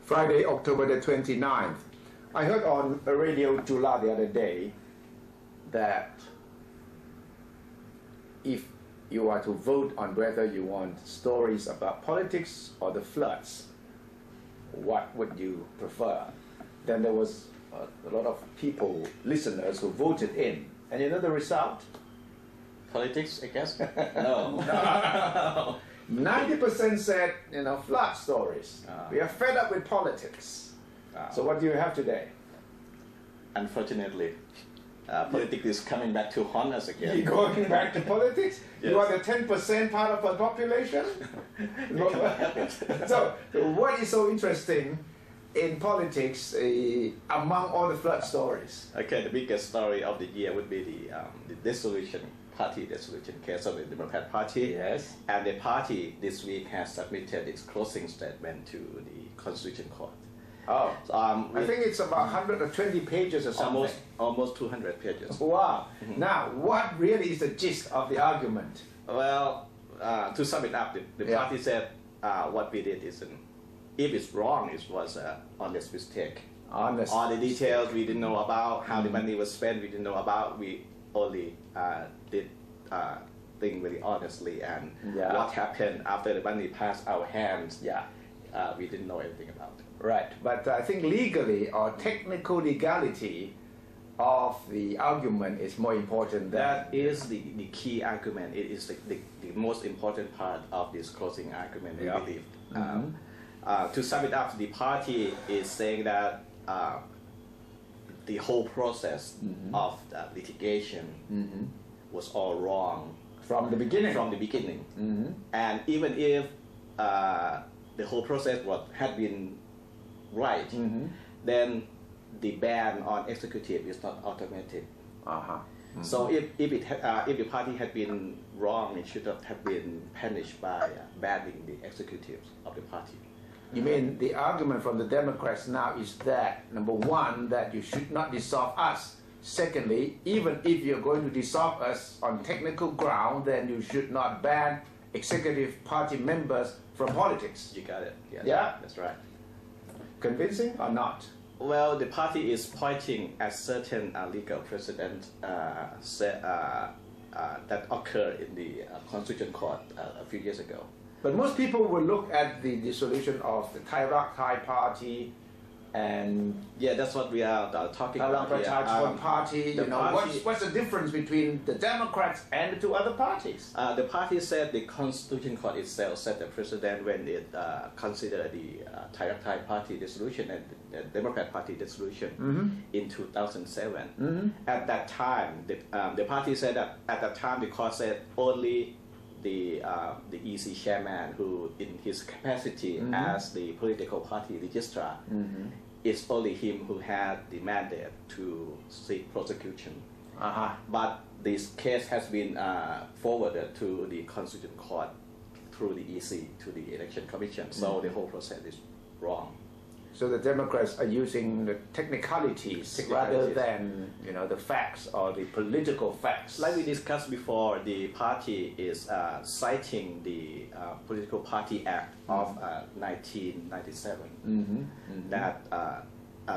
Friday, October the 29th. I heard on Radio Jula the other day that if you are to vote on whether you want stories about politics or the floods, what would you prefer? Then there was a lot of people, listeners, who voted in. And you know the result? Politics, I guess? No. 90% said, flood stories. We are fed up with politics. So what do you have today? Unfortunately, politics is coming back to haunt us again. You're going back to politics? Yes. You are the 10% part of the population? So what is so interesting in politics among all the flood stories? Okay, the biggest story of the year would be the dissolution case of the Democrat Party. Yes. And the party this week has submitted its closing statement to the Constitution Court. Oh, so, I think it's about 120 pages or something. Almost 200 pages. Wow. Now, what really is the gist of the argument? Well, to sum it up, the party said what we did isn't, if it's wrong, it was an honest mistake. All the details we didn't know about, how the money was spent, we didn't know about. We only did things very honestly, and what happened after the money passed our hands, we didn't know anything about. Right, but I think legally or technical legality of the argument is more important. That is the key argument. It is the most important part of this closing argument, we believe. To sum it up, the party is saying that the whole process of the litigation was all wrong from the beginning. And even if the whole process had been right, then the ban on executive is not automatic. So if the party had been wrong, it should not have been punished by banning the executives of the party. You mean the argument from the Democrats now is that, number one, that you should not dissolve us. Secondly, even if you're going to dissolve us on technical ground, then you should not ban executive party members from politics. You got it. Yes, yeah? That's right. Convincing or not? Well, the party is pointing at certain legal precedent that occurred in the Constitution Court a few years ago. But most people will look at the dissolution of the Thai Party and that's what we are talking about here. Party. What's the difference between the Democrats and the two other parties? The party said the Constitution Court itself set the precedent when it considered the Thai Party dissolution and the Democrat Party dissolution in 2007. At that time, the party said that at that time the court said only the EC chairman, who in his capacity as the political party registrar, it's only him who had the mandate to seek prosecution. But this case has been forwarded to the Constitution Court through the EC to the Election Commission. So the whole process is wrong. So the Democrats are using the technicalities rather than the facts or the political facts. Like we discussed before, the party is citing the Political Party Act of 1997 that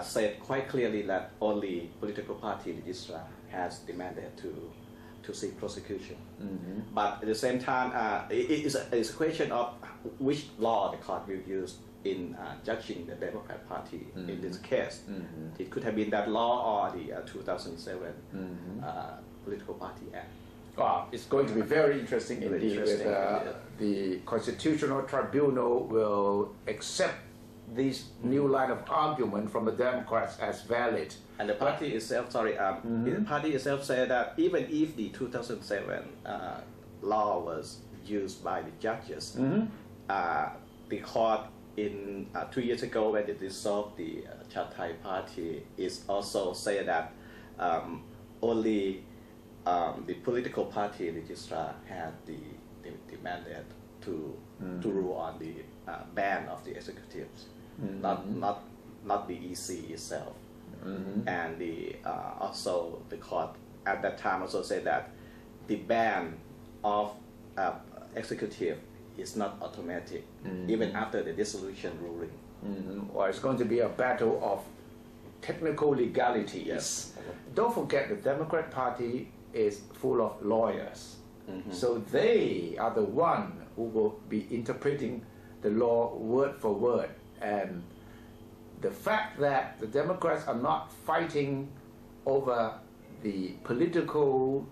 said quite clearly that only political party registrar has the mandate to seek prosecution. But at the same time, it's a question of which law the court will use in judging the Democrat Party in this case. It could have been that law or the 2007 Political Party Act. Wow, it's going to be very interesting indeed. The Constitutional Tribunal will accept this new line of argument from the Democrats as valid. And the party itself, the party itself said that even if the 2007 law was used by the judges, the court in 2 years ago when they dissolved the Thai Party is also say that only the political party registrar had the mandate to rule on the ban of the executives, not the EC itself. And also the court at that time also said that the ban of executive is not automatic, even after the dissolution ruling. Or it's going to be a battle of technical legalities. Yes. Don't forget the Democrat Party is full of lawyers. So they are the one who will be interpreting the law word for word. And the fact that the Democrats are not fighting over the political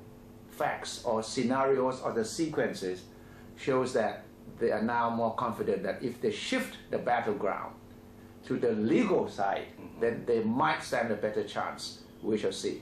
facts or scenarios or the sequences shows that they are now more confident that if they shift the battleground to the legal side, then they might stand a better chance. We shall see.